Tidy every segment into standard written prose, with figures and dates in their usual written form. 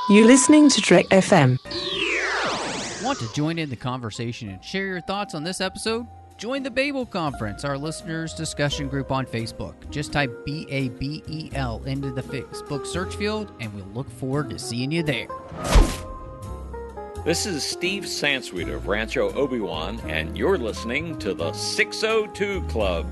You're listening to Trek FM. Want to join in the conversation and share your thoughts on this episode? Join the Babel Conference, our listeners' discussion group on Facebook. Just type BABEL into the Facebook search field, and we'll look forward to seeing you there. This is Steve Sansweet of Rancho Obi-Wan, and you're listening to the 602 Club.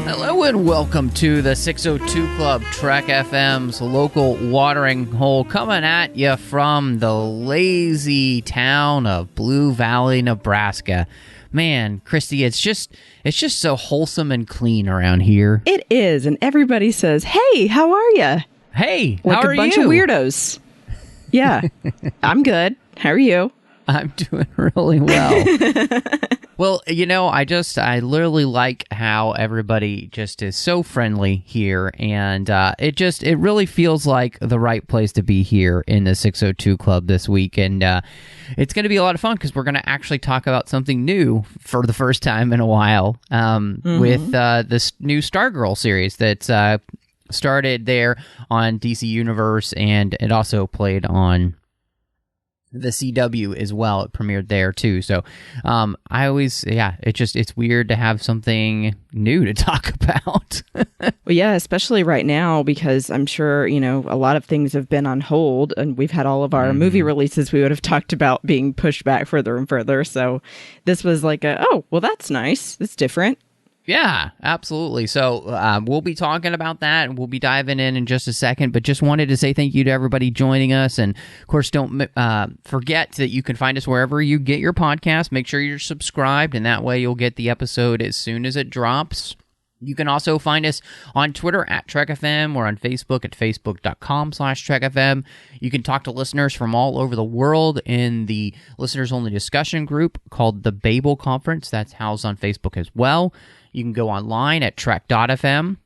Hello and welcome to the 602 Club, Trek FM's local watering hole, coming at you from the lazy town of Blue Valley, Nebraska. Man, Christy, it's just so wholesome and clean around here. It is, and everybody says, "Hey, how are you?" Hey, like how are you? Like a bunch of weirdos. Yeah, I'm good. How are you? I'm doing really well. Well, you know, I literally like how everybody just is so friendly here, and it really feels like the right place to be here in the 602 Club this week, and it's going to be a lot of fun because we're going to actually talk about something new for the first time in a while with this new Stargirl series that's started there on DC Universe, and it also played on the CW as well. It premiered there too. So it's weird to have something new to talk about. Well, yeah, especially right now, because I'm sure, you know, a lot of things have been on hold, and we've had all of our movie releases we would have talked about being pushed back further and further. So this was like that's nice. It's different. Yeah, absolutely. So we'll be talking about that, and we'll be diving in just a second, but just wanted to say thank you to everybody joining us. And, of course, don't forget that you can find us wherever you get your podcast. Make sure you're subscribed, and that way you'll get the episode as soon as it drops. You can also find us on Twitter at TrekFM or on Facebook at facebook.com/TrekFM. You can talk to listeners from all over the world in the listeners-only discussion group called the Babel Conference. That's housed on Facebook as well. You can go online at trek.fm,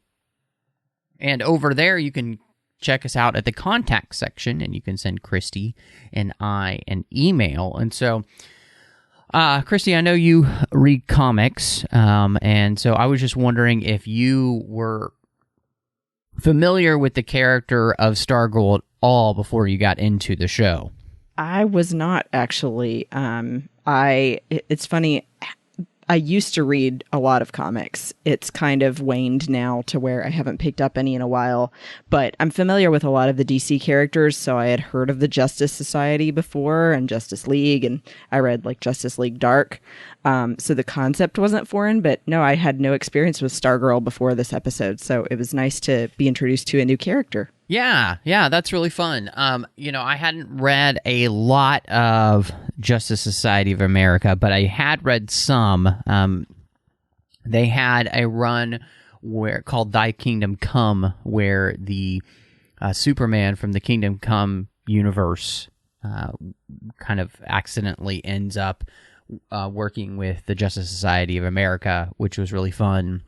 and over there you can check us out at the contact section, and you can send Christy and I an email. And so, Christy, I know you read comics, and so I was just wondering if you were familiar with the character of Stargirl at all before you got into the show. I was not, actually. It's funny. I used to read a lot of comics. It's kind of waned now to where I haven't picked up any in a while, but I'm familiar with a lot of the DC characters, so I had heard of the Justice Society before and Justice League, and I read like Justice League Dark. So the concept wasn't foreign, but no, I had no experience with Stargirl before this episode, so it was nice to be introduced to a new character. Yeah, that's really fun. You know, I hadn't read a lot of Justice Society of America, but I had read some. They had a run called Thy Kingdom Come, where the Superman from the Kingdom Come universe kind of accidentally ends up working with the Justice Society of America, which was really fun.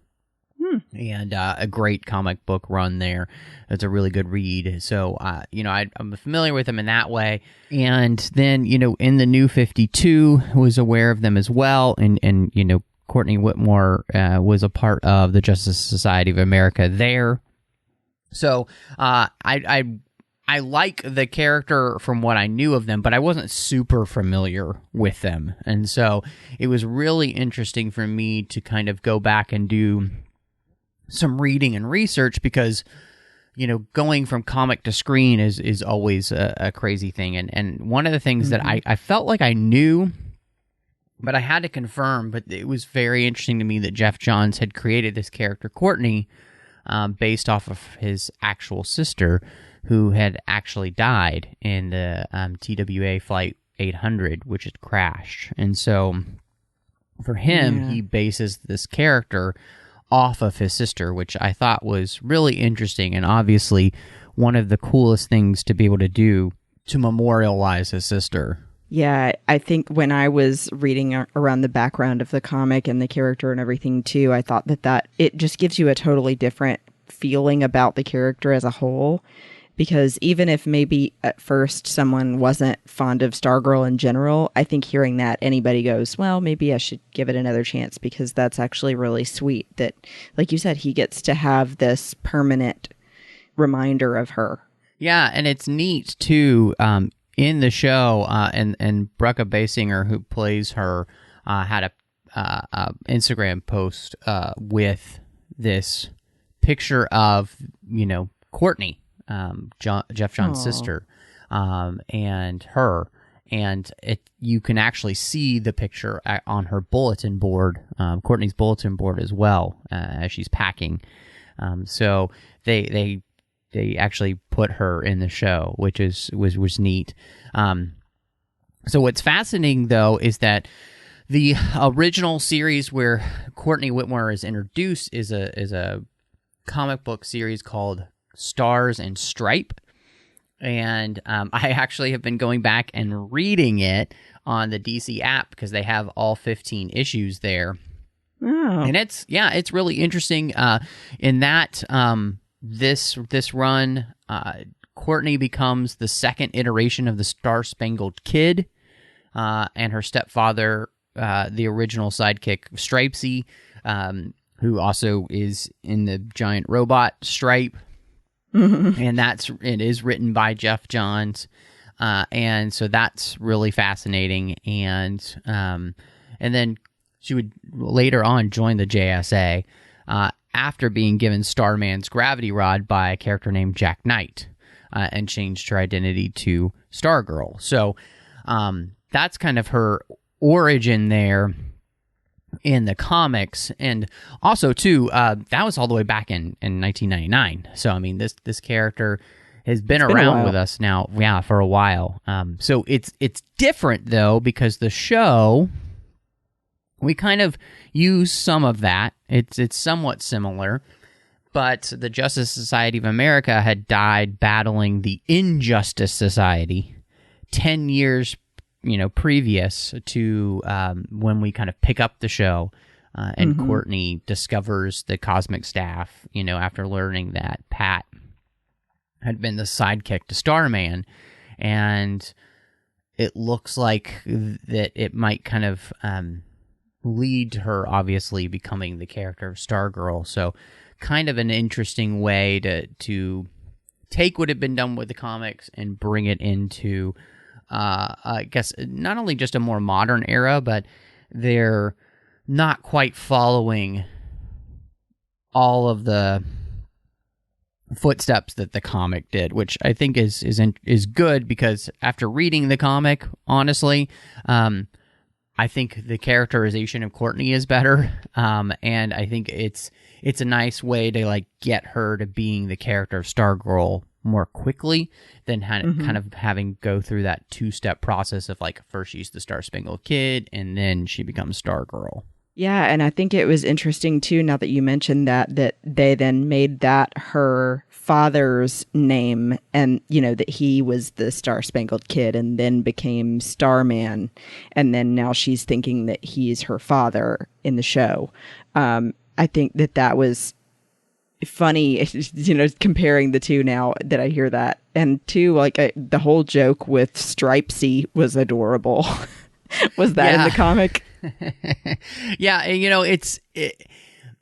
And a great comic book run there. It's a really good read. So, you know, I'm familiar with them in that way. And then, you know, in the New 52, was aware of them as well. And you know, Courtney Whitmore was a part of the Justice Society of America there. So, I like the character from what I knew of them, but I wasn't super familiar with them. And so it was really interesting for me to kind of go back and do some reading and research, because, you know, going from comic to screen is always a crazy thing. And one of the things that I felt like I knew, but I had to confirm, but it was very interesting to me that Geoff Johns had created this character, Courtney, based off of his actual sister, who had actually died in the TWA Flight 800, which had crashed. And so for him, he bases this character off of his sister, which I thought was really interesting, and obviously one of the coolest things to be able to do to memorialize his sister. Yeah, I think when I was reading around the background of the comic and the character and everything too, I thought that it just gives you a totally different feeling about the character as a whole. because even if maybe at first someone wasn't fond of Stargirl in general, I think hearing that anybody goes, well, maybe I should give it another chance, because that's actually really sweet that, like you said, he gets to have this permanent reminder of her. Yeah, and it's neat too. In the show, and Brecca Basinger, who plays her, had a Instagram post with this picture of Courtney, Geoff Johns' sister, and her, and you can actually see the picture on her bulletin board, Courtney's bulletin board as well, as she's packing. So they actually put her in the show, which was neat. So what's fascinating though is that the original series where Courtney Whitmore is introduced is a comic book series called Stars and Stripe, and I actually have been going back and reading it on the DC app because they have all 15 issues there. Oh. And it's really interesting. In that this run, Courtney becomes the second iteration of the Star-Spangled Kid, and her stepfather, the original sidekick S.T.R.I.P.E, who also is in the giant robot S.T.R.I.P.E, and it is written by Geoff Johns, and so that's really fascinating. And then she would later on join the JSA after being given Starman's gravity rod by a character named Jack Knight, and changed her identity to Stargirl. So that's kind of her origin there in the comics. And also too, that was all the way back in 1999. So I mean, this character has been around with us now, for a while. So it's different though, because the show, we kind of use some of that. It's somewhat similar, but the Justice Society of America had died battling the Injustice Society 10 years previous to when we kind of pick up the show, and Courtney discovers the Cosmic Staff, after learning that Pat had been the sidekick to Starman, and it looks like that it might kind of lead to her obviously becoming the character of Stargirl. So kind of an interesting way to take what had been done with the comics and bring it into I guess not only just a more modern era, but they're not quite following all of the footsteps that the comic did, which I think is good, because after reading the comic, honestly, I think the characterization of Courtney is better, and I think it's a nice way to get her to being the character of Stargirl more quickly than kind of having go through that two-step process of first she's the Star-Spangled Kid and then she becomes Stargirl. Yeah, and I think it was interesting too, now that you mentioned that they then made that her father's name, and that he was the Star-Spangled Kid and then became Starman, and then now she's thinking that he's her father in the show. I think that was funny, comparing the two now that I hear that. And two, the whole joke with Stripe-C was adorable. Was that in the comic? Yeah, and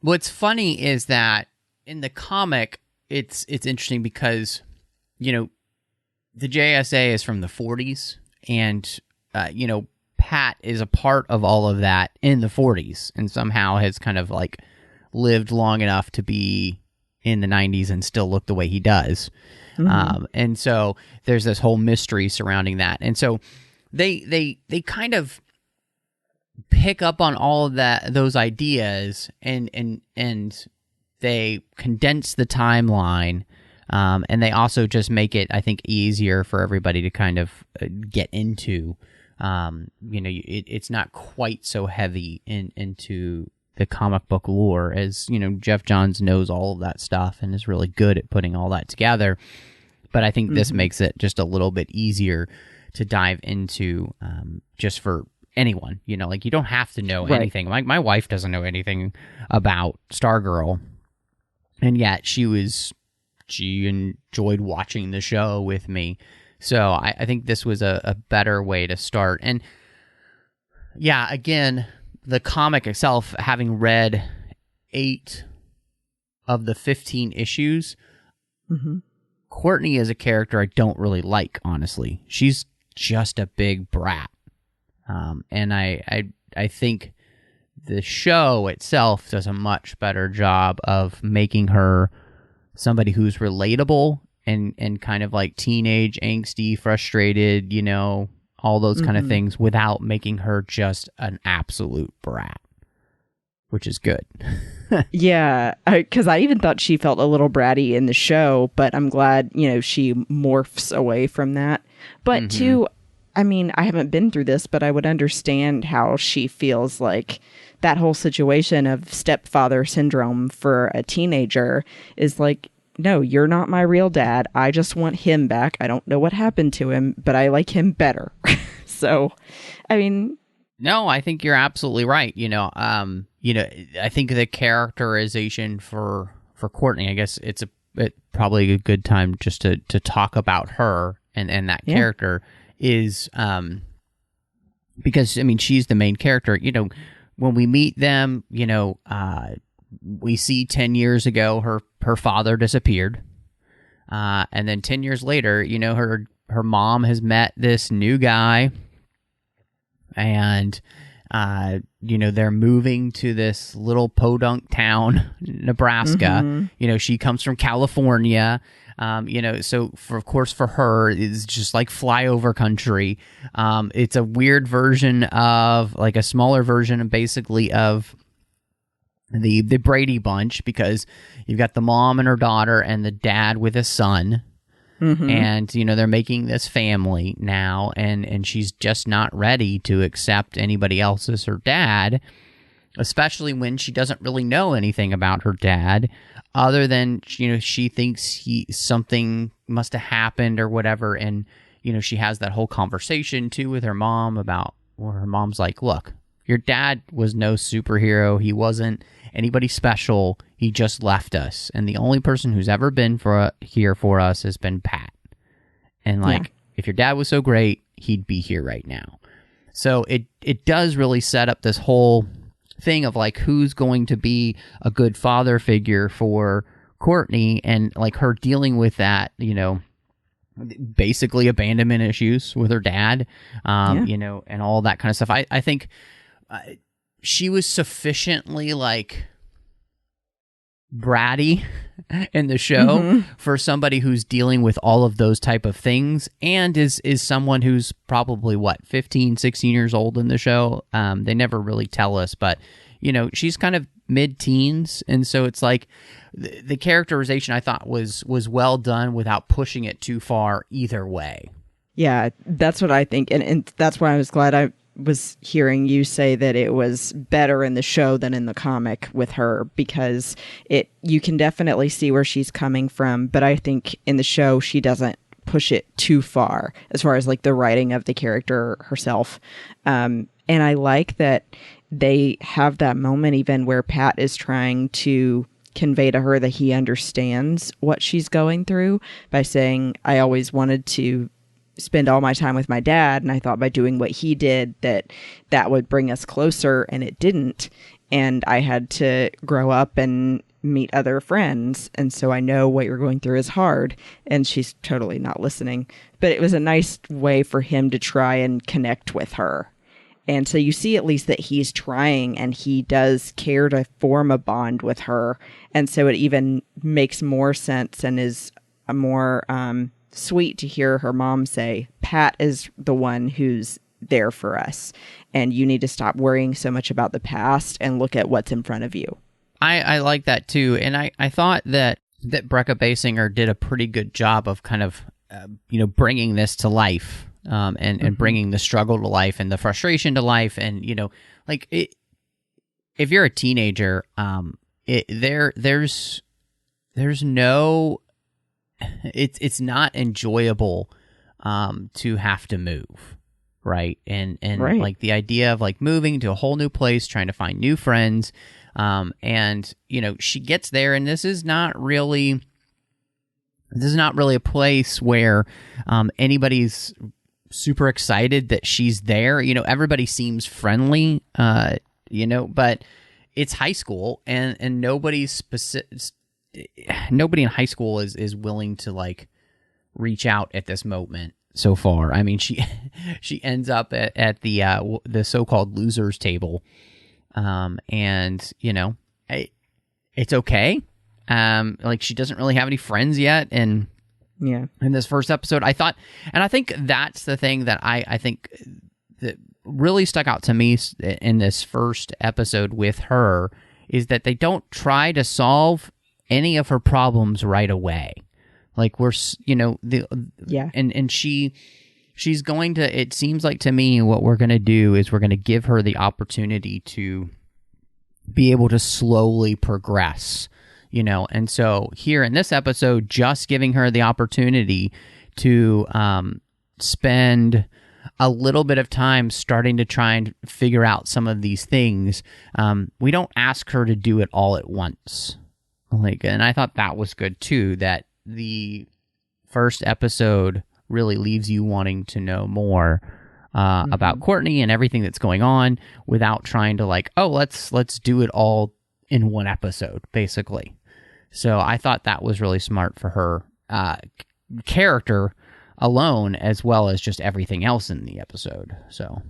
what's funny is that in the comic, it's interesting because, the JSA is from the 40s, and, Pat is a part of all of that in the 40s, and somehow has kind of lived long enough to be in the 90s and still look the way he does. And so there's this whole mystery surrounding that. And so they kind of pick up on all of those ideas, and they condense the timeline, and they also just make it, I think, easier for everybody to kind of get into. It's not quite so heavy into the comic book lore, as Geoff Johns knows all of that stuff and is really good at putting all that together. But I think this makes it just a little bit easier to dive into, just for anyone. You don't have to know anything. My wife doesn't know anything about Stargirl, and yet she was she enjoyed watching the show with me. So I think this was a better way to start. And yeah, again, the comic itself, having read 8 of the 15 issues, Courtney is a character I don't really like, honestly. She's just a big brat. And I think the show itself does a much better job of making her somebody who's relatable and kind of like teenage, angsty, frustrated, you know, all those kind of things, without making her just an absolute brat, which is good. Yeah, because I even thought she felt a little bratty in the show, but I'm glad, you know, she morphs away from that. But too, I mean, I haven't been through this, but I would understand how she feels like that whole situation of stepfather syndrome for a teenager is like, no, you're not my real dad. I just want him back. I don't know what happened to him, but I like him better. So, I mean... No, I think you're absolutely right. I think the characterization for Courtney, I guess it's probably a good time just to talk about her and that character is because, I mean, she's the main character. You know, when we meet them, you know, we see 10 years ago her father disappeared. And then 10 years later, you know, her mom has met this new guy. And, you know, they're moving to this little podunk town, Nebraska. You know, she comes from California. You know, so of course for her, it's just like flyover country. It's a weird version of, like a smaller version basically of the Brady Bunch, because you've got the mom and her daughter and the dad with a son. And, you know, they're making this family now, and she's just not ready to accept anybody else as her dad, especially when she doesn't really know anything about her dad, other than, you know, she thinks something must have happened or whatever. And, you know, she has that whole conversation, too, with her mom about, where her mom's like, look, your dad was no superhero. He wasn't anybody special. He just left us. And the only person who's ever been here for us has been Pat. And like, if your dad was so great, he'd be here right now. So it does really set up this whole thing of like, who's going to be a good father figure for Courtney, and like her dealing with that, you know, basically abandonment issues with her dad, you know, and all that kind of stuff. I think she was sufficiently like bratty in the show for somebody who's dealing with all of those type of things, and is someone who's probably 15, 16 years old in the show. They never really tell us, but you know, she's kind of mid-teens, and so it's like the characterization I thought was well done without pushing it too far either way. Yeah, that's what I think, and that's why I was glad I was hearing you say that it was better in the show than in the comic with her, because you can definitely see where she's coming from, but I think in the show she doesn't push it too far as far as like the writing of the character herself. And I like that they have that moment even where Pat is trying to convey to her that he understands what she's going through by saying, I always wanted to spend all my time with my dad, and I thought by doing what he did that would bring us closer, and it didn't. And I had to grow up and meet other friends, and so I know what you're going through is hard. And she's totally not listening, but it was a nice way for him to try and connect with her. And so you see at least that he's trying, and he does care to form a bond with her, and so it even makes more sense and is a more sweet to hear her mom say, Pat is the one who's there for us, and you need to stop worrying so much about the past and look at what's in front of you. I like that too, and I thought that Brecca Basinger did a pretty good job of kind of you know, bringing this to life, and bringing the struggle to life and the frustration to life. And you know, like if you're a teenager, there's no, it's not enjoyable to have to move, right? And right. Like the idea of like moving to a whole new place, trying to find new friends, and you know, she gets there, and this is not really this is not really a place where anybody's super excited that she's there. Everybody seems friendly, but it's high school, and nobody in high school is willing to like reach out at this moment so far. I mean, she ends up at the so-called losers table, and it's okay. Like she doesn't really have any friends yet, and in this first episode, I thought, and I think that's the thing that I think that really stuck out to me in this first episode with her is that they don't try to solve any of her problems right away. Like and she's going to, it seems like to me what we're going to do is we're going to give her the opportunity to be able to slowly progress, and so here in this episode, just giving her the opportunity to spend a little bit of time starting to try and figure out some of these things. We don't ask her to do it all at once. And I thought that was good too, that the first episode really leaves you wanting to know more about Courtney and everything that's going on without trying to let's do it all in one episode, basically. So I thought that was really smart for her character alone, as well as just everything else in the episode. So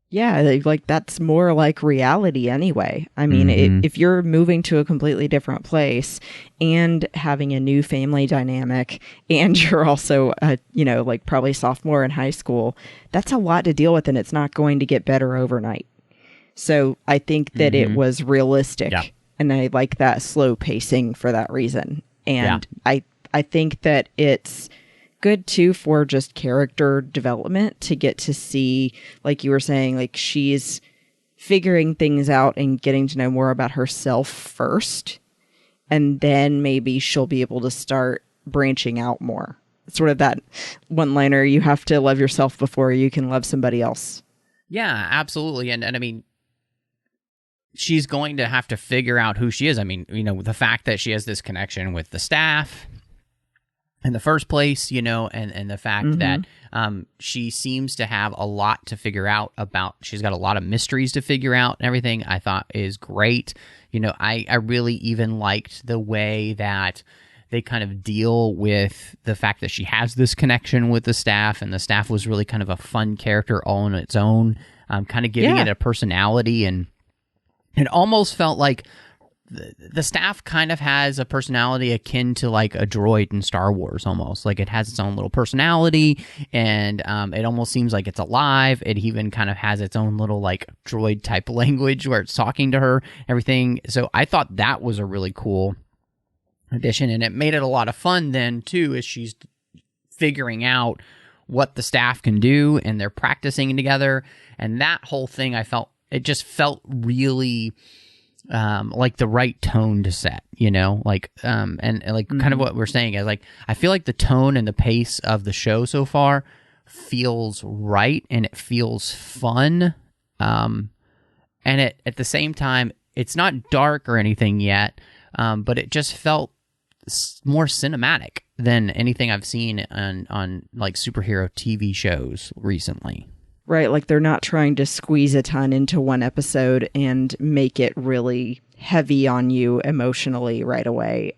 yeah, like that's more like reality anyway. I mean, if you're moving to a completely different place and having a new family dynamic, and you're also like probably sophomore in high school, that's a lot to deal with, and it's not going to get better overnight. So I think that it was realistic, and I like that slow pacing for that reason. And I think that it's good too for just character development to get to see, like you were saying, like she's figuring things out and getting to know more about herself first, and then maybe she'll be able to start branching out more. Sort of that one-liner, you have to love yourself before you can love somebody else. Yeah, absolutely. And I mean, she's going to have to figure out who she is. I mean, the fact that she has this connection with the staff in the first place, and the fact that she seems to have a lot to figure out about. She's got a lot of mysteries to figure out and everything, I thought is great. I really even liked the way that they kind of deal with the fact that she has this connection with the staff, and the staff was really kind of a fun character all on its own, kind of giving it a personality, and it almost felt like the staff kind of has a personality akin to like a droid in Star Wars almost. Like it has its own little personality, and it almost seems like it's alive. It even kind of has its own little like droid type language where it's talking to her, everything. So I thought that was a really cool addition, and it made it a lot of fun then too, as she's figuring out what the staff can do and they're practicing together. And that whole thing, it just felt really like the right tone to set, like, and like kind of what we're saying is like, I feel like the tone and the pace of the show so far feels right, and it feels fun. And at the same time, it's not dark or anything yet, but it just felt more cinematic than anything I've seen on like superhero TV shows recently. Right, like they're not trying to squeeze a ton into one episode and make it really heavy on you emotionally right away.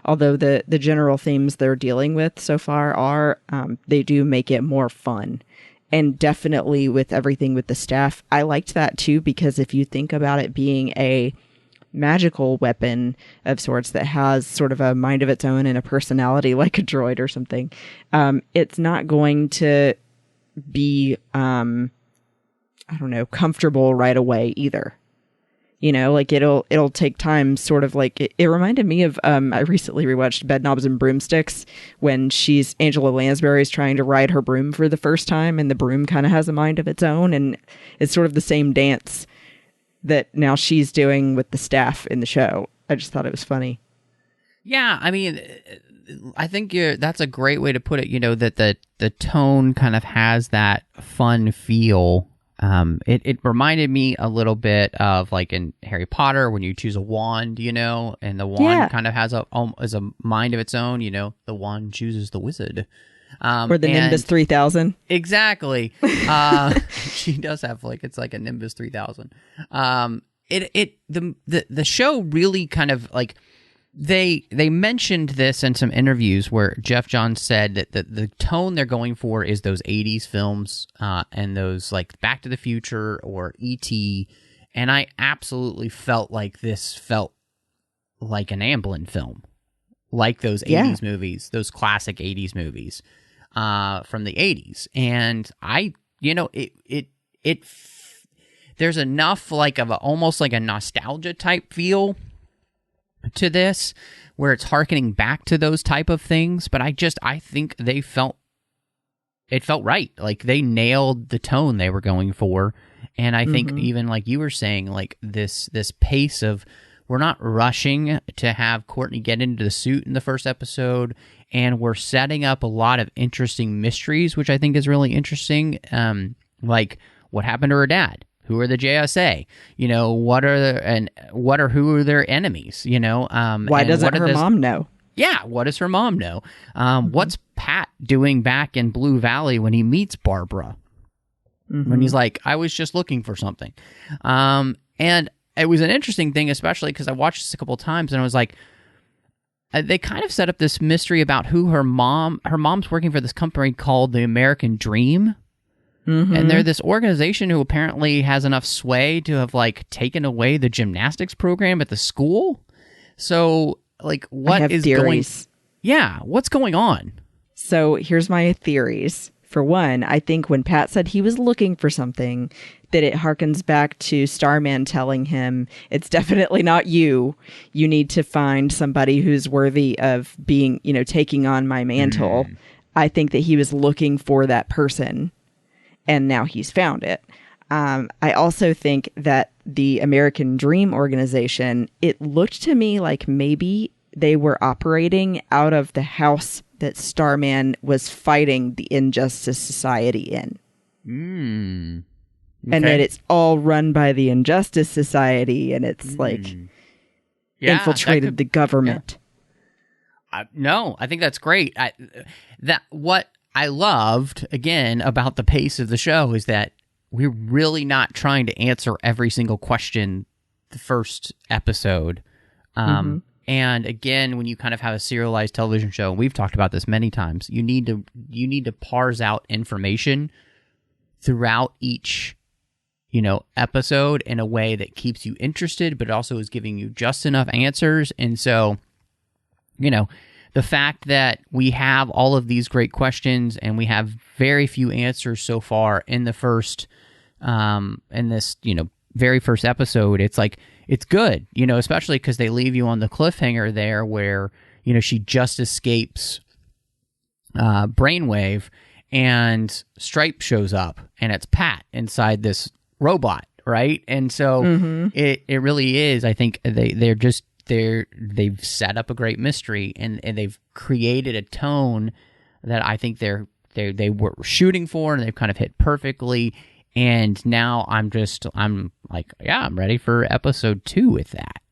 Although the general themes they're dealing with so far are, they do make it more fun. And definitely with everything with the staff, I liked that too, because if you think about it being a magical weapon of sorts that has sort of a mind of its own and a personality like a droid or something, it's not going to be comfortable right away either. Like it'll take time, sort of like it reminded me of I recently rewatched Bedknobs and Broomsticks, when Angela Lansbury's trying to ride her broom for the first time, and the broom kind of has a mind of its own, and it's sort of the same dance that now she's doing with the staff in the show. I just thought it was funny. Yeah, I mean, I think that's a great way to put it, that the tone kind of has that fun feel, It reminded me a little bit of like in Harry Potter when you choose a wand, and the wand kind of has a mind of its own. The wand chooses the wizard. Or the Nimbus 3000. Exactly. She does have it's like a Nimbus 3000. The show really kind of like they mentioned this in some interviews where Geoff Johns said that the tone they're going for is those 80s films and those like Back to the Future or E.T. And I absolutely felt like this felt like an Amblin film, like those 80s movies, those classic 80s movies from the 80s. And there's enough like of almost like a nostalgia type feel to this where it's hearkening back to those type of things, but I think it felt right. Like they nailed the tone they were going for. And I think even like you were saying, like this pace of, we're not rushing to have Courtney get into the suit in the first episode, and we're setting up a lot of interesting mysteries, which I think is really interesting. Like what happened to her dad? Who are the JSA? Who are their enemies? Why doesn't her mom know? Yeah, what does her mom know? What's Pat doing back in Blue Valley when he meets Barbara? When he's like, I was just looking for something. And it was an interesting thing, especially because I watched this a couple of times, and I was like, they kind of set up this mystery about who her mom's working for this company called the American Dream. And they're this organization who apparently has enough sway to have like taken away the gymnastics program at the school. So like what's going on? So here's my theories. For one, I think when Pat said he was looking for something, that it harkens back to Starman telling him, it's definitely not you. You need to find somebody who's worthy of being, taking on my mantle. I think that he was looking for that person, and now he's found it. I also think that the American Dream Organization, it looked to me like maybe they were operating out of the house that Starman was fighting the Injustice Society in. Okay. And that it's all run by the Injustice Society, and it's infiltrated the government. No, I think that's great. What I loved, again, about the pace of the show is that we're really not trying to answer every single question the first episode. And again, when you kind of have a serialized television show, and we've talked about this many times, you need to parse out information throughout each episode in a way that keeps you interested, but also is giving you just enough answers. And so, the fact that we have all of these great questions and we have very few answers so far in the first, in this, very first episode, it's like, it's good, especially because they leave you on the cliffhanger there where, she just escapes Brainwave and S.T.R.I.P.E shows up and it's Pat inside this robot, right? And so it really is, I think they've set up a great mystery and they've created a tone that I think they were shooting for, and they've kind of hit perfectly. And now I'm like, I'm ready for episode 2 with that,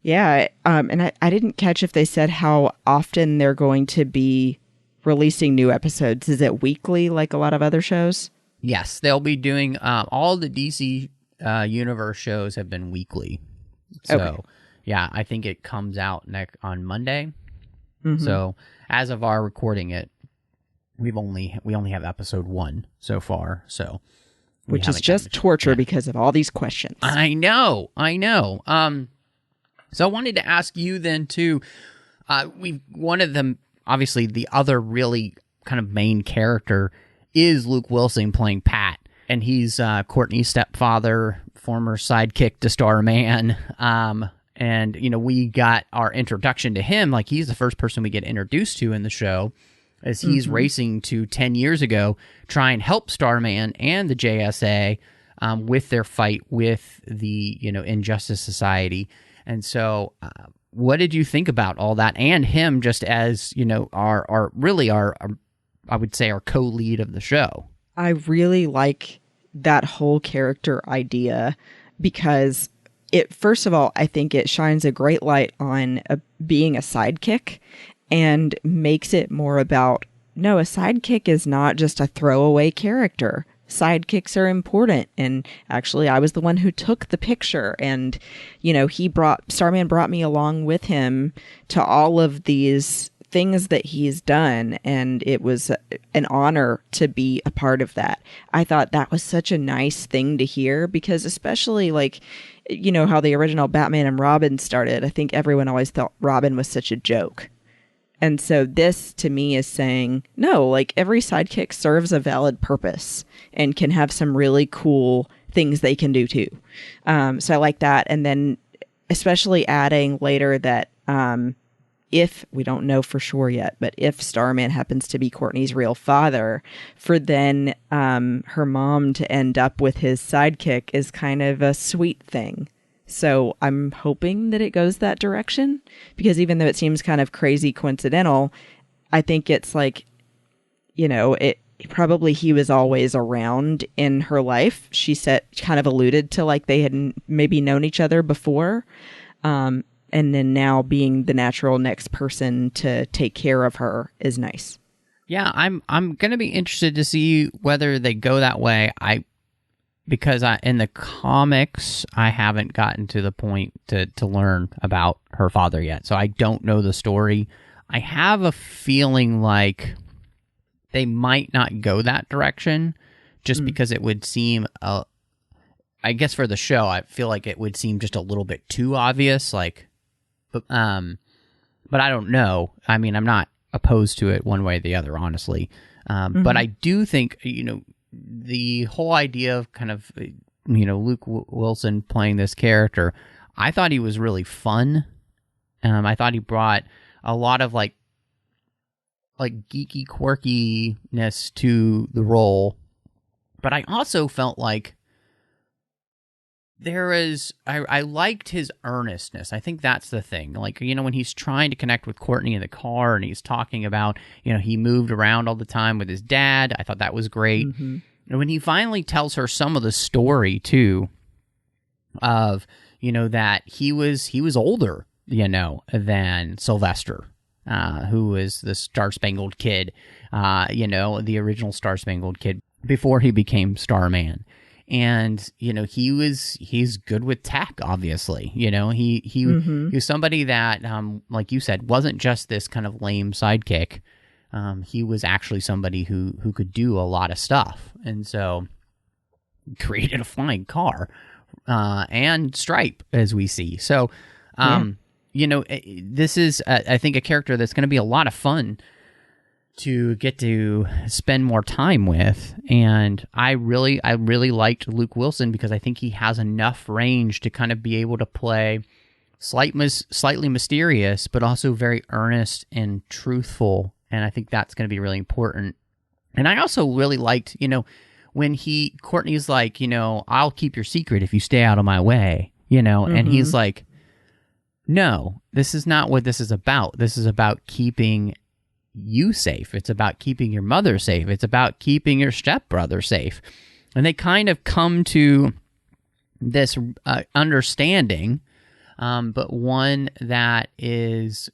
Yeah. And I didn't catch if they said how often they're going to be releasing new episodes. Is it weekly like a lot of other shows? Yes, they'll be doing all the DC Universe shows have been weekly. So, yeah, I think it comes out on Monday. So, as of our recording it, we only have episode 1 so far. So, which is just torture because of all these questions. I know. So I wanted to ask you then too. One of them, obviously, the other really kind of main character is Luke Wilson playing Pat, and he's Courtney's stepfather, former sidekick to Starman. And we got our introduction to him, like he's the first person we get introduced to in the show, as he's racing to 10 years ago, try and help Starman and the JSA with their fight with the Injustice Society. And so, what did you think about all that, and him just as our I would say our co-lead of the show? I really like that whole character idea because it, first of all, I think it shines a great light on being a sidekick and makes it more about, no, a sidekick is not just a throwaway character. Sidekicks are important. And actually, I was the one who took the picture. And, you know, Starman brought me along with him to all of these things that he's done. And it was an honor to be a part of that. I thought that was such a nice thing to hear because especially like, you know, how the original Batman and Robin started. I think everyone always thought Robin was such a joke. And so this to me is saying, no, like every sidekick serves a valid purpose and can have some really cool things they can do too. So I like that. And then especially adding later that if, we don't know for sure yet, but if Starman happens to be Courtney's real father, for then her mom to end up with his sidekick is kind of a sweet thing. So I'm hoping that it goes that direction because even though it seems kind of crazy coincidental, I think it's like, you know, probably he was always around in her life. She said, kind of alluded to like they had maybe known each other before. And then now being the natural next person to take care of her is nice. Yeah, I'm going to be interested to see whether they go that way. Because in the comics, I haven't gotten to the point to learn about her father yet. So I don't know the story. I have a feeling like they might not go that direction just because it would seem, I guess for the show, I feel like it would seem just a little bit too obvious. Like, but I don't know. I mean, I'm not opposed to it one way or the other, honestly. But I do think, you know, the whole idea of kind of, you know, Luke Wilson playing this character, I thought he was really fun. I thought he brought a lot of like geeky quirkiness to the role, but I also felt like I liked his earnestness. I think that's the thing. Like, you know, when he's trying to connect with Courtney in the car and he's talking about, you know, he moved around all the time with his dad. I thought that was great. Mm-hmm. And when he finally tells her some of the story too, of, you know, that he was older, you know, than Sylvester, who was the Star-Spangled Kid, you know, the original Star-Spangled Kid before he became Starman. And, you know, he's good with tech, obviously. You know, he was somebody that, like you said, wasn't just this kind of lame sidekick. He was actually somebody who could do a lot of stuff. And so created a flying car and S.T.R.I.P.E, as we see. So, you know, this is, I think, a character that's going to be a lot of fun to get to spend more time with. And I really liked Luke Wilson because I think he has enough range to kind of be able to play slightly mysterious, but also very earnest and truthful. And I think that's going to be really important. And I also really liked, you know, when Courtney's like, you know, I'll keep your secret if you stay out of my way, you know, and he's like, no, this is not what this is about. This is about keeping you safe. It's about keeping your mother safe. It's about keeping your stepbrother safe. And they kind of come to this understanding, but one that is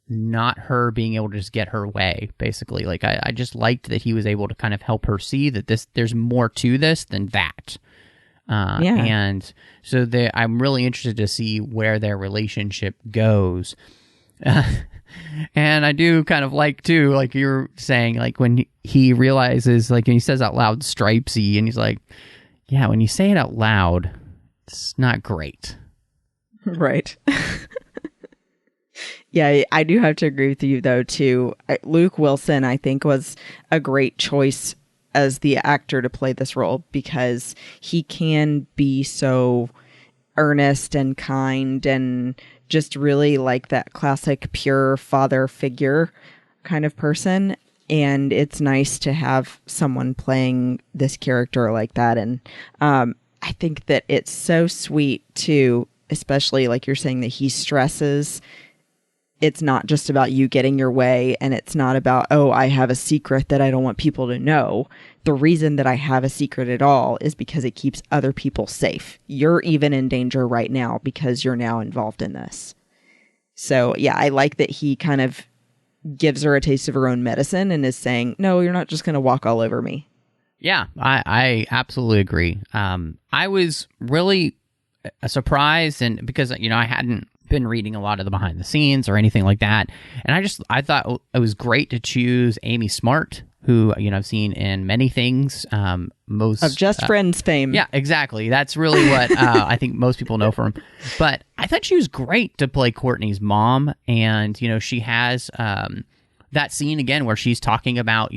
not her being able to just get her way, basically. Like, I just liked that he was able to kind of help her see that there's more to this than that. And so I'm really interested to see where their relationship goes. And I do kind of like, too, like you were saying, like when he realizes, like, and he says out loud, "Stripesy," and he's like, yeah, when you say it out loud, it's not great. Right. Yeah, I do have to agree with you, though, too. Luke Wilson, I think, was a great choice as the actor to play this role because he can be so earnest and kind and just really like that classic pure father figure kind of person. And it's nice to have someone playing this character like that. And I think that it's so sweet, too, especially like you're saying that he stresses it's not just about you getting your way, and it's not about, oh, I have a secret that I don't want people to know. The reason that I have a secret at all is because it keeps other people safe. You're even in danger right now because you're now involved in this. So yeah, I like that he kind of gives her a taste of her own medicine and is saying, no, you're not just going to walk all over me. Yeah, I absolutely agree. I was really surprised, and because, I hadn't been reading a lot of the behind the scenes or anything like that, and I thought it was great to choose Amy Smart, who I've seen in many things, most of Just Friends fame. Yeah, exactly. That's really what I think most people know from. But I thought she was great to play Courtney's mom, and she has that scene again where she's talking about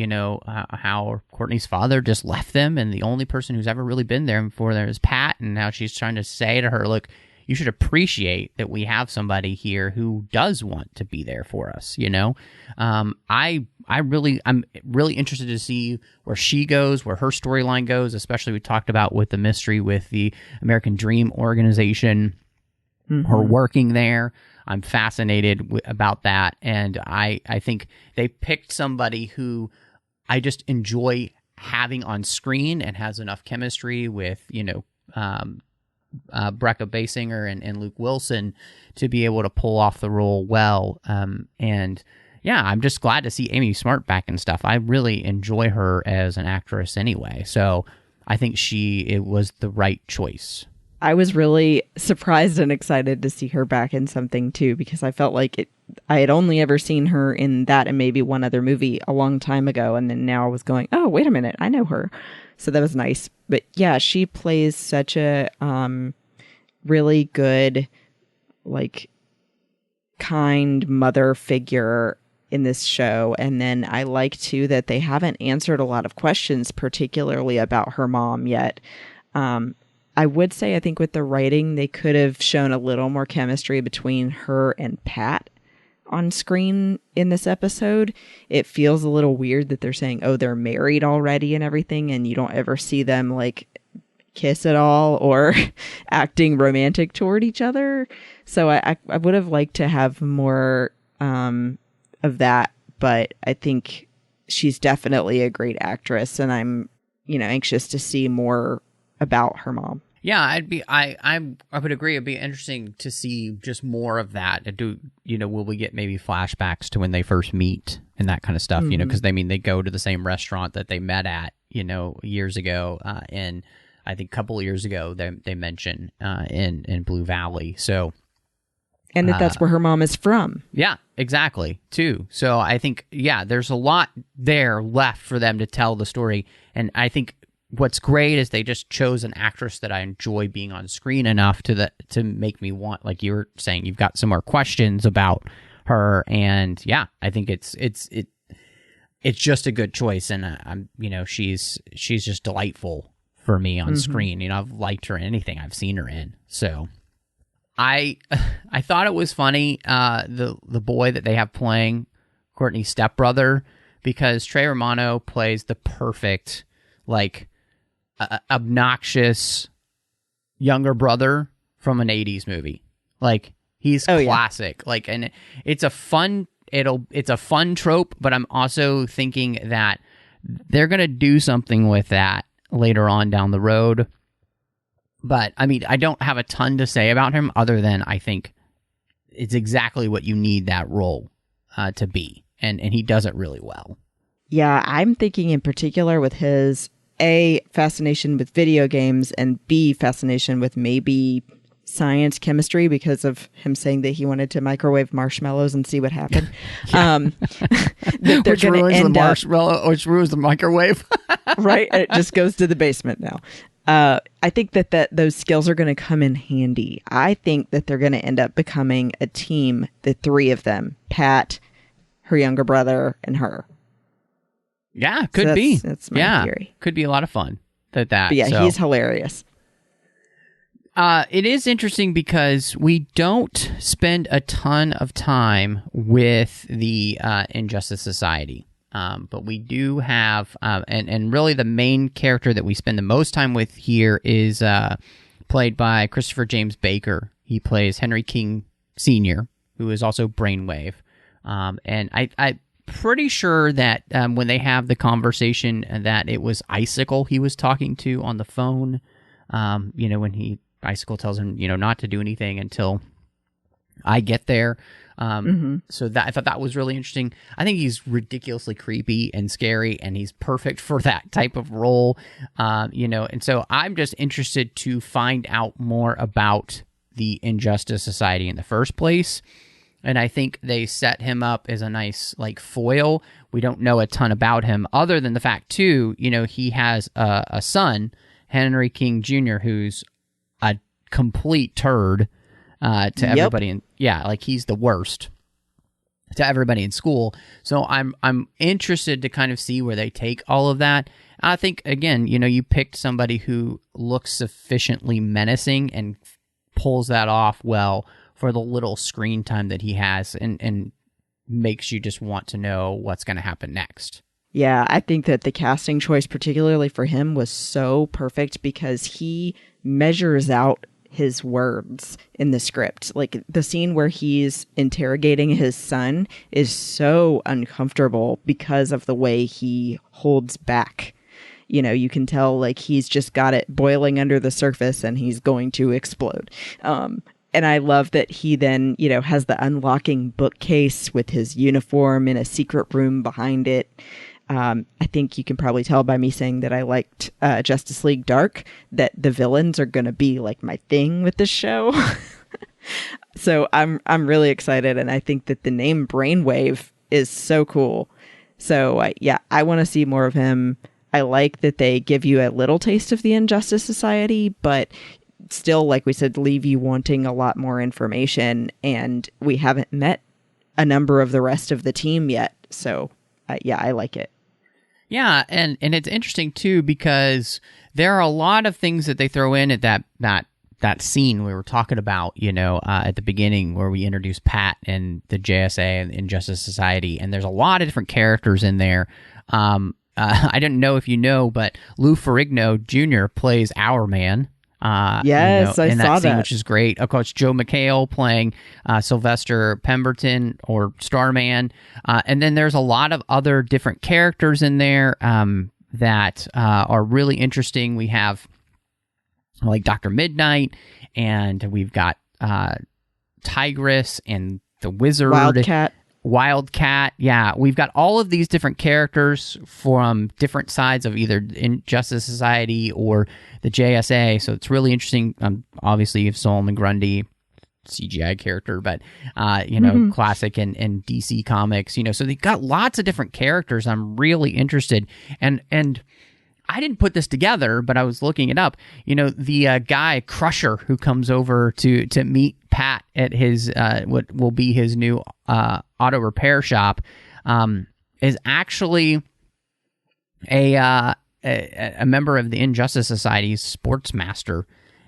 how Courtney's father just left them, and the only person who's ever really been there for them is Pat, and now she's trying to say to her, look, you should appreciate that we have somebody here who does want to be there for us. I'm really interested to see where she goes, where her storyline goes, especially we talked about with the mystery with the American Dream organization, her working there. I'm fascinated about that, and I think they picked somebody who I just enjoy having on screen and has enough chemistry with Brecca Basinger and Luke Wilson to be able to pull off the role well. And yeah, I'm just glad to see Amy Smart back and stuff. I really enjoy her as an actress anyway, so I think it was the right choice. I was really surprised and excited to see her back in something too, because I felt like I had only ever seen her in that and maybe one other movie a long time ago, and then now I was going, oh, wait a minute, I know her. So that was nice. But yeah, she plays such a really good, kind mother figure in this show. And then I like too that they haven't answered a lot of questions, particularly about her mom yet. I would say, I think with the writing, they could have shown a little more chemistry between her and Pat on screen in this episode. It feels a little weird that they're saying, oh, they're married already and everything, and you don't ever see them kiss at all or acting romantic toward each other. So I would have liked to have more of that, but I think she's definitely a great actress, and I'm anxious to see more about her mom. Yeah, I would agree. It'd be interesting to see just more of that. Will we get maybe flashbacks to when they first meet and that kind of stuff? Because they go to the same restaurant that they met at, years ago, and I think a couple of years ago they mention in Blue Valley. So, and that's where her mom is from. Yeah, exactly. Too. So I think there's a lot there left for them to tell the story, and I think what's great is they just chose an actress that I enjoy being on screen enough to make me want, like you were saying, you've got some more questions about her, and yeah, I think it's just a good choice, and I'm she's just delightful for me on screen. I've liked her in anything I've seen her in. So I thought it was funny the boy that they have playing Courtney's stepbrother, because Trae Romano plays the perfect obnoxious younger brother from an 80s movie. He's classic. Yeah. And it's a fun trope, but I'm also thinking that they're going to do something with that later on down the road. But I mean, I don't have a ton to say about him other than I think it's exactly what you need that role to be. And he does it really well. Yeah, I'm thinking in particular with his A, fascination with video games, and B, fascination with maybe science, chemistry, because of him saying that he wanted to microwave marshmallows and see what happened. Which ruins the marshmallow, which ruins the microwave. Right? It just goes to the basement now. I think that those skills are going to come in handy. I think that they're going to end up becoming a team, the three of them, Pat, her younger brother, and her. Yeah, could be. That's my theory. Could be a lot of fun. But he's hilarious. It is interesting because we don't spend a ton of time with the Injustice Society. But we do have, and really the main character that we spend the most time with here is played by Christopher James Baker. He plays Henry King Sr., who is also Brainwave. And I'm pretty sure that when they have the conversation that it was Icicle he was talking to on the phone, when Icicle tells him, not to do anything until I get there. So that I thought that was really interesting. I think he's ridiculously creepy and scary, and he's perfect for that type of role. And so I'm just interested to find out more about the Injustice Society in the first place. And I think they set him up as a nice foil. We don't know a ton about him other than the fact too, he has a son, Henry King Jr., who's a complete turd to everybody. And he's the worst to everybody in school. So I'm interested to kind of see where they take all of that. I think, again, you picked somebody who looks sufficiently menacing and pulls that off well for the little screen time that he has, and makes you just want to know what's going to happen next. Yeah, I think that the casting choice, particularly for him, was so perfect because he measures out his words in the script. Like the scene where he's interrogating his son is so uncomfortable because of the way he holds back. You can tell he's just got it boiling under the surface and he's going to explode. And I love that he then, has the unlocking bookcase with his uniform in a secret room behind it. I think you can probably tell by me saying that I liked Justice League Dark that the villains are going to be my thing with this show. So I'm really excited, and I think that the name Brainwave is so cool. So I want to see more of him. I like that they give you a little taste of the Injustice Society, but still, like we said, leave you wanting a lot more information, and we haven't met a number of the rest of the team yet. So I like it. Yeah, and it's interesting too because there are a lot of things that they throw in at that scene we were talking about, at the beginning where we introduced Pat and the JSA and Injustice Society, and there's a lot of different characters in there. I didn't know if you know, but Lou Ferrigno Jr. plays Our Man. Yes, I saw scene, that, which is great. Of course, Joe McHale playing Sylvester Pemberton or Starman, and then there's a lot of other different characters in there that are really interesting. We have Dr. Midnight, and we've got Tigress and the Wizard, Wildcat. Yeah, we've got all of these different characters from different sides of either Injustice Society or the JSA. So it's really interesting. Obviously, you have Solomon Grundy, CGI character, but classic and DC Comics. So they've got lots of different characters. I'm really interested, and I didn't put this together, but I was looking it up. The guy Crusher who comes over to meet Pat at his what will be his new auto repair shop is actually a member of the Injustice Society's Sportsmaster,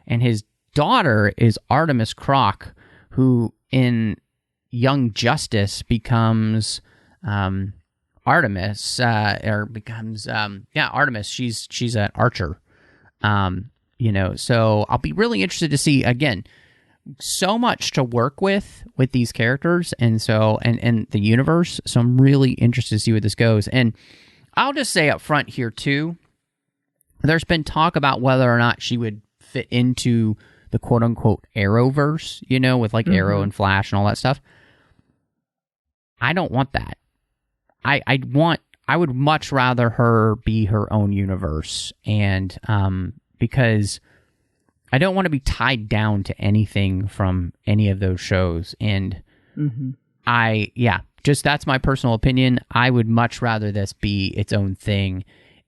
and his daughter is Artemis Croc, who in Young Justice becomes Artemis, Artemis. She's an archer. So I'll be really interested to see, again, so much to work with these characters and the universe. So I'm really interested to see where this goes. And I'll just say up front here too, there's been talk about whether or not she would fit into the quote unquote Arrowverse, with Arrow and Flash and all that stuff. I don't want that. I would much rather her be her own universe, and because I don't want to be tied down to anything from any of those shows. And that's my personal opinion. I would much rather this be its own thing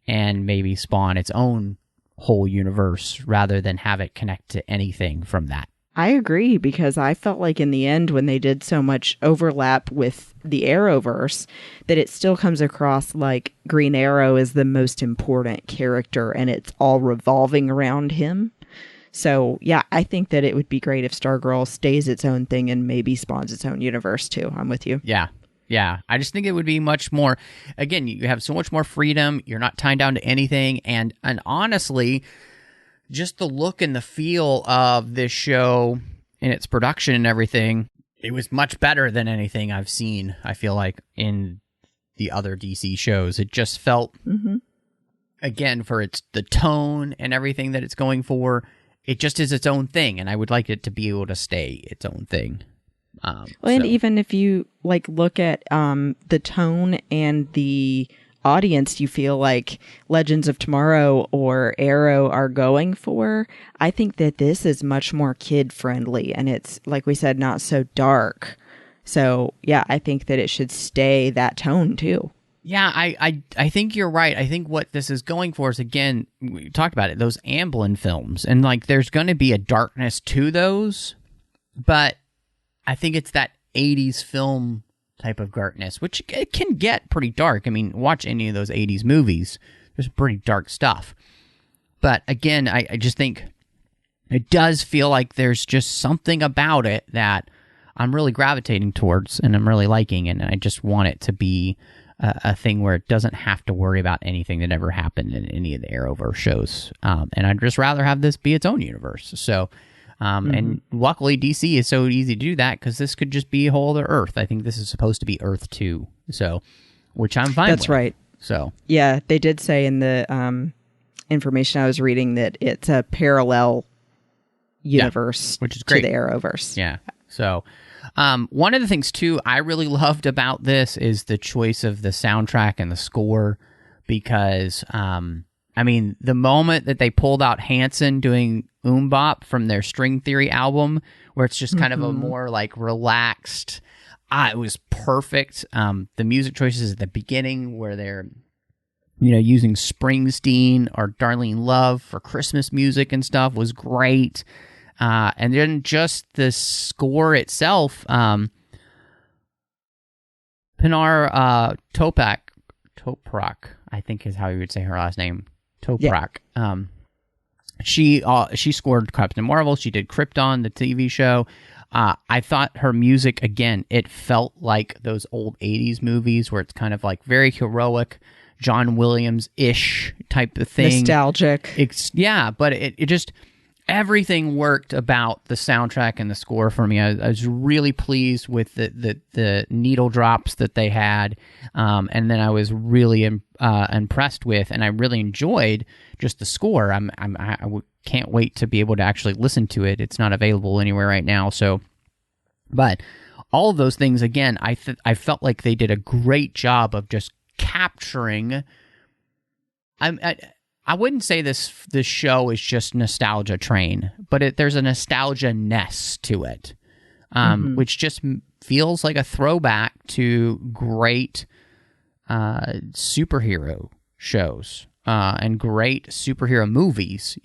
and maybe spawn its own whole universe rather than have it connect to anything from that. I agree, because I felt like in the end, when they did so much overlap with the Arrowverse, that it still comes across like Green Arrow is the most important character and it's all revolving around him. So, yeah, I think that it would be great if Stargirl stays its own thing and maybe spawns its own universe, too. I'm with you. Yeah. I just think it would be much more... Again, you have so much more freedom. You're not tied down to anything. And honestly, just the look and the feel of this show and its production and everything, it was much better than anything I've seen, I feel like, in the other DC shows. It just felt, again, for the tone and everything that it's going for, it just is its own thing, and I would like it to be able to stay its own thing. And even if you like look at the tone and the audience you feel like Legends of Tomorrow or Arrow are going for, I think that this is much more kid friendly, and it's, like we said, not so dark. So yeah, I think that it should stay that tone too. Yeah, I think you're right. I think what this is going for is, again, we talked about it, those Amblin films, and like there's going to be a darkness to those, but I think it's that 80s film type of darkness, which it can get pretty dark. I mean, watch any of those 80s movies. There's pretty dark stuff. But again, I just think it does feel like there's just something about it that I'm really gravitating towards and I'm really liking, and I just want it to be a thing where it doesn't have to worry about anything that ever happened in any of the Arrowverse shows. And I'd just rather have this be its own universe. So, and luckily DC is so easy to do that, because this could just be a whole other Earth. I think this is supposed to be Earth 2, so, which I'm fine with. That's right. So yeah, they did say in the information I was reading that it's a parallel universe, which is great, to the Arrowverse. Yeah. So one of the things too I really loved about this is the choice of the soundtrack and the score, because I mean, the moment that they pulled out Hanson doing Bop from their String Theory album, where it's just kind of a more like relaxed, it was perfect. The music choices at the beginning where they're, using Springsteen or Darlene Love for Christmas music and stuff was great. And then just the score itself, Pinar Toprak, I think is how you would say her last name, Toprak. Yeah. She scored Captain Marvel. She did Krypton, the TV show. I thought her music, again, it felt like those old 80s movies where it's kind of like very heroic, John Williams-ish type of thing. Nostalgic. But it just, everything worked about the soundtrack and the score for me. I was really pleased with the needle drops that they had, and then I was really impressed with, and I really enjoyed just the score. I can't wait to be able to actually listen to it. It's not available anywhere right now, so. But all of those things, again, I felt like they did a great job of just capturing. I wouldn't say this show is just nostalgia train, but there's a nostalgia-ness to it, which just feels like a throwback to great superhero shows and great superhero movies,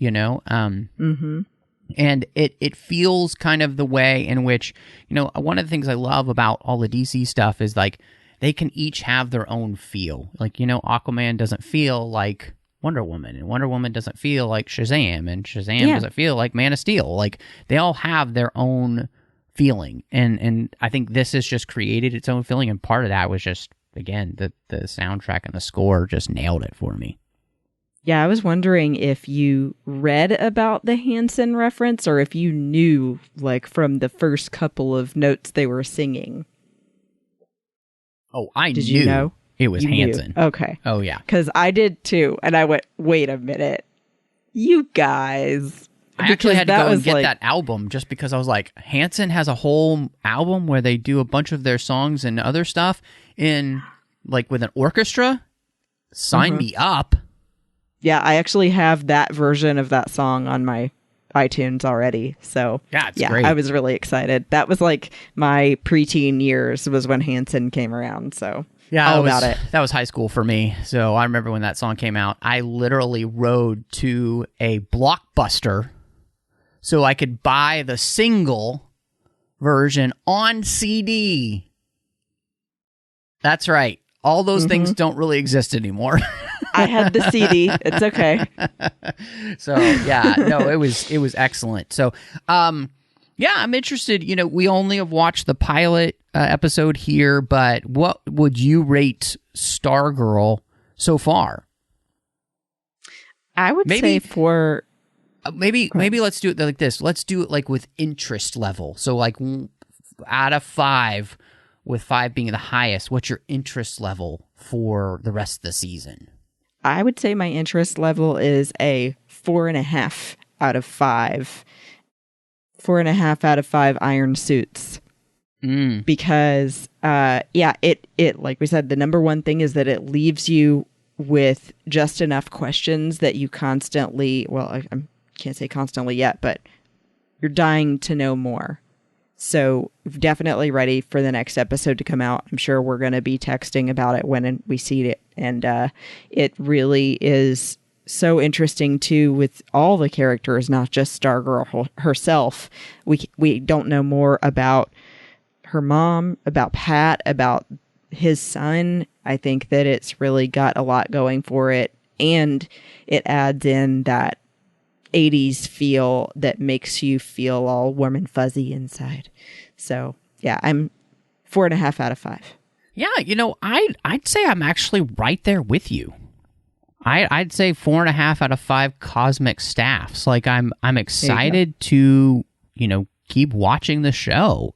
And it feels kind of the way in which, one of the things I love about all the DC stuff is like they can each have their own feel. Like, Aquaman doesn't feel like Wonder Woman, and Wonder Woman doesn't feel like Shazam, and Shazam doesn't feel like Man of Steel. Like, they all have their own feeling, and I think this has just created its own feeling, and part of that was just, again, the soundtrack and the score just nailed it for me. Yeah, I was wondering if you read about the Hanson reference, or if you knew, like, from the first couple of notes they were singing. Oh, I knew. Did you know? It was Hanson. Okay. Oh, yeah. Because I did too. And I went, wait a minute. You guys. I actually had to go and get that album just because I was like, Hanson has a whole album where they do a bunch of their songs and other stuff in, like, with an orchestra. Sign me up. Yeah, I actually have that version of that song on my iTunes already. So, it's great. I was really excited. That was like my preteen years was when Hanson came around. So. Yeah, all about it. That was high school for me. So I remember when that song came out, I literally rode to a Blockbuster so I could buy the single version on CD. That's right. All those things don't really exist anymore. I had the CD. It's okay. So, yeah, no, it was excellent. So, yeah, I'm interested. We only have watched the pilot episode here, but what would you rate Stargirl so far? I would say for... maybe let's do it like this. Let's do it like with interest level. So like out of 5, with 5 being the highest, what's your interest level for the rest of the season? I would say my interest level is a 4.5 out of 5. 4.5 out of 5 iron suits. Because, it like we said, the number one thing is that it leaves you with just enough questions that you constantly, well, I can't say constantly yet, but you're dying to know more. So definitely ready for the next episode to come out. I'm sure we're going to be texting about it when we see it. And it really is so interesting, too, with all the characters, not just Stargirl herself. We don't know more about her mom, about Pat, about his son. I think that it's really got a lot going for it. And it adds in that 80s feel that makes you feel all warm and fuzzy inside. So, yeah, I'm 4.5 out of 5. Yeah, I'd say I'm actually right there with you. I'd say 4.5 out of 5 cosmic staffs. Like I'm excited to, keep watching the show.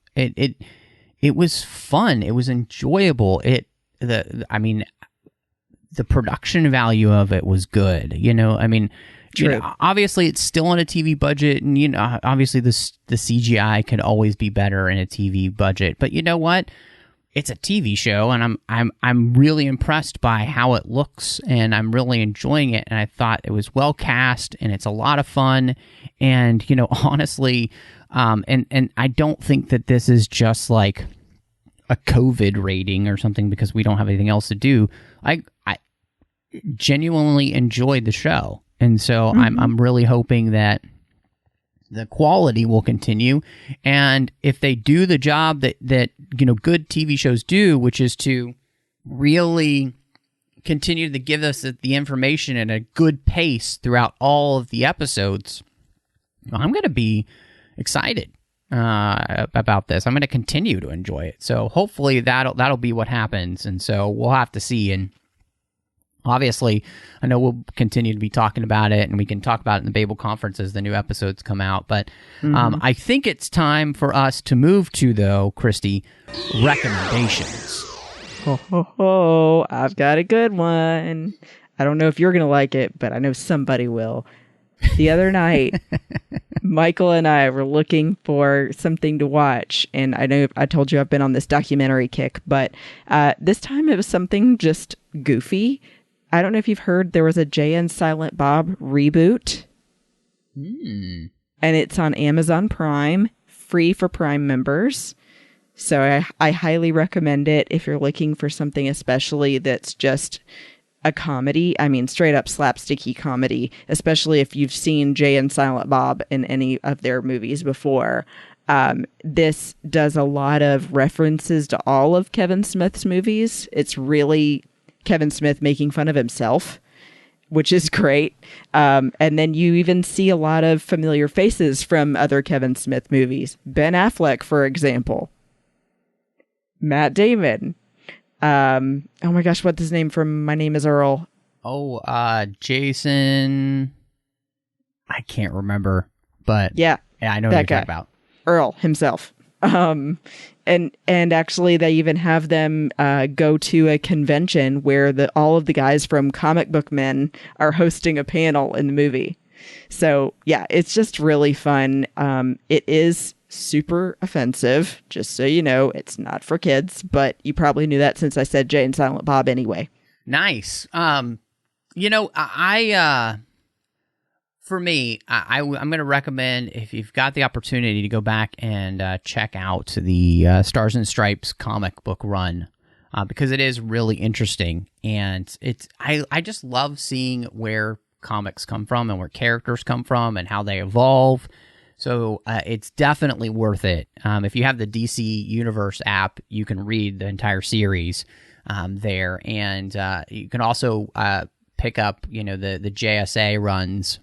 It was fun. It was enjoyable. The production value of it was good. True. Obviously it's still on a TV budget, and obviously the CGI could always be better in a TV budget. But you know what? It's a TV show, and I'm really impressed by how it looks, and I'm really enjoying it. And I thought it was well cast, and it's a lot of fun. And honestly, and I don't think that this is just like a COVID rating or something because we don't have anything else to do. I genuinely enjoyed the show. And so I'm really hoping that the quality will continue. And if they do the job that good TV shows do, which is to really continue to give us the information at a good pace throughout all of the episodes, I'm going to be excited about this. I'm going to continue to enjoy it. So hopefully that'll be what happens. And so we'll have to see. And obviously, I know we'll continue to be talking about it, and we can talk about it in the Babel conference as the new episodes come out. But I think it's time for us to move to, though, Christy, recommendations. Oh, I've got a good one. I don't know if you're going to like it, but I know somebody will. The other night, Michael and I were looking for something to watch, and I know I told you I've been on this documentary kick, but this time it was something just goofy. I don't know if you've heard, there was a Jay and Silent Bob reboot. And it's on Amazon Prime, free for Prime members. So I highly recommend it if you're looking for something especially that's just a comedy. I mean, straight up slapsticky comedy, especially if you've seen Jay and Silent Bob in any of their movies before. This does a lot of references to all of Kevin Smith's movies. It's really Kevin Smith making fun of himself, which is great. And then you even see a lot of familiar faces from other Kevin Smith movies. Ben Affleck, for example. Matt Damon. Oh my gosh, what's his name from My Name is Earl? Jason. I can't remember, but yeah, I know what you're talking about. Earl himself. And actually they even have them go to a convention where all of the guys from Comic Book Men are hosting a panel in the movie. So yeah, it's just really fun. It is super offensive, just so you know. It's not for kids, but you probably knew that since I said Jay and Silent Bob anyway. Nice. For me, I'm going to recommend, if you've got the opportunity, to go back and check out the Stars and Stripes comic book run, because it is really interesting. And I just love seeing where comics come from and where characters come from and how they evolve. So it's definitely worth it. If you have the DC Universe app, you can read the entire series there. And you can also pick up, the JSA runs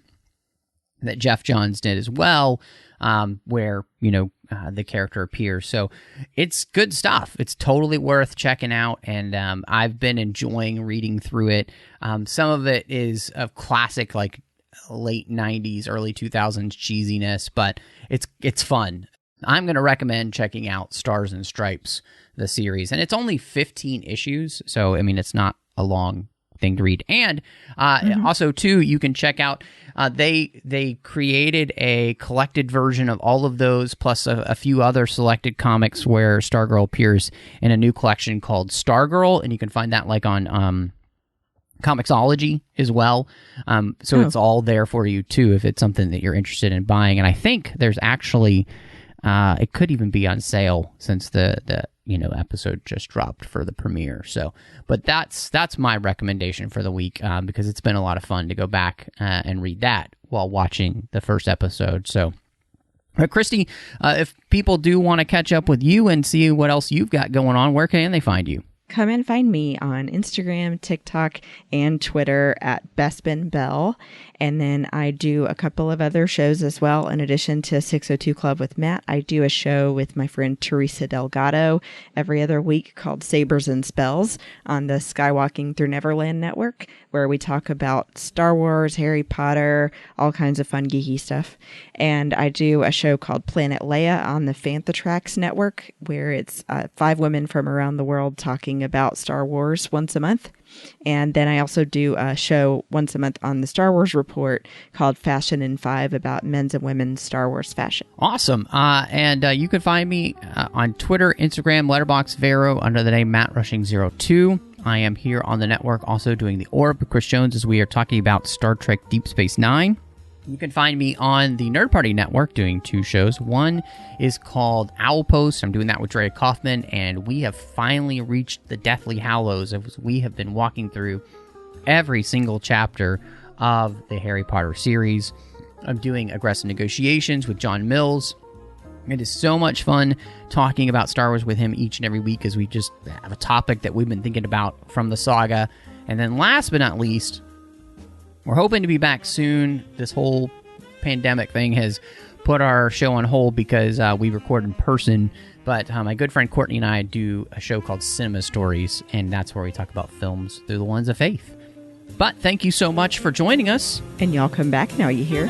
that Geoff Johns did as well, where, the character appears. So it's good stuff. It's totally worth checking out, and I've been enjoying reading through it. Some of it is of classic, like, late 90s, early 2000s cheesiness, but it's fun. I'm going to recommend checking out Stars and Stripes, the series. And it's only 15 issues, so, I mean, it's not a long thing to read. And also, too, you can check out, they created a collected version of all of those, plus a few other selected comics where Stargirl appears in a new collection called Stargirl, and you can find that like on Comixology as well. So it's all there for you, too, if it's something that you're interested in buying. And I think there's actually... it could even be on sale since the episode just dropped for the premiere. So, but that's my recommendation for the week, because it's been a lot of fun to go back and read that while watching the first episode. So, Christy, if people do want to catch up with you and see what else you've got going on, where can they find you? Come and find me on Instagram, TikTok, and Twitter at Bespin Bell. And then I do a couple of other shows as well. In addition to 602 Club with Matt, I do a show with my friend Teresa Delgado every other week called Sabers and Spells on the Skywalking Through Neverland network, where we talk about Star Wars, Harry Potter, all kinds of fun geeky stuff. And I do a show called Planet Leia on the Fantatrax network, where it's 5 women from around the world talking about Star Wars once a month. And then I also do a show once a month on the Star Wars Report called Fashion in 5 about men's and women's Star Wars fashion. Awesome. And you can find me on Twitter, Instagram, Letterboxd, Vero under the name MattRushing02. I am here on the network also doing The Orb with Chris Jones as we are talking about Star Trek Deep Space Nine. You can find me on the Nerd Party Network doing 2 shows. One is called Owl Post. I'm doing that with Dre Kaufman, and we have finally reached the Deathly Hallows as we have been walking through every single chapter of the Harry Potter series. I'm doing Aggressive Negotiations with John Mills. It is so much fun talking about Star Wars with him each and every week as we just have a topic that we've been thinking about from the saga. And then last but not least, we're hoping to be back soon. This whole pandemic thing has put our show on hold because we record in person. But my good friend Courtney and I do a show called Cinema Stories, and that's where we talk about films through the lens of faith. But thank you so much for joining us. And y'all come back now, you hear?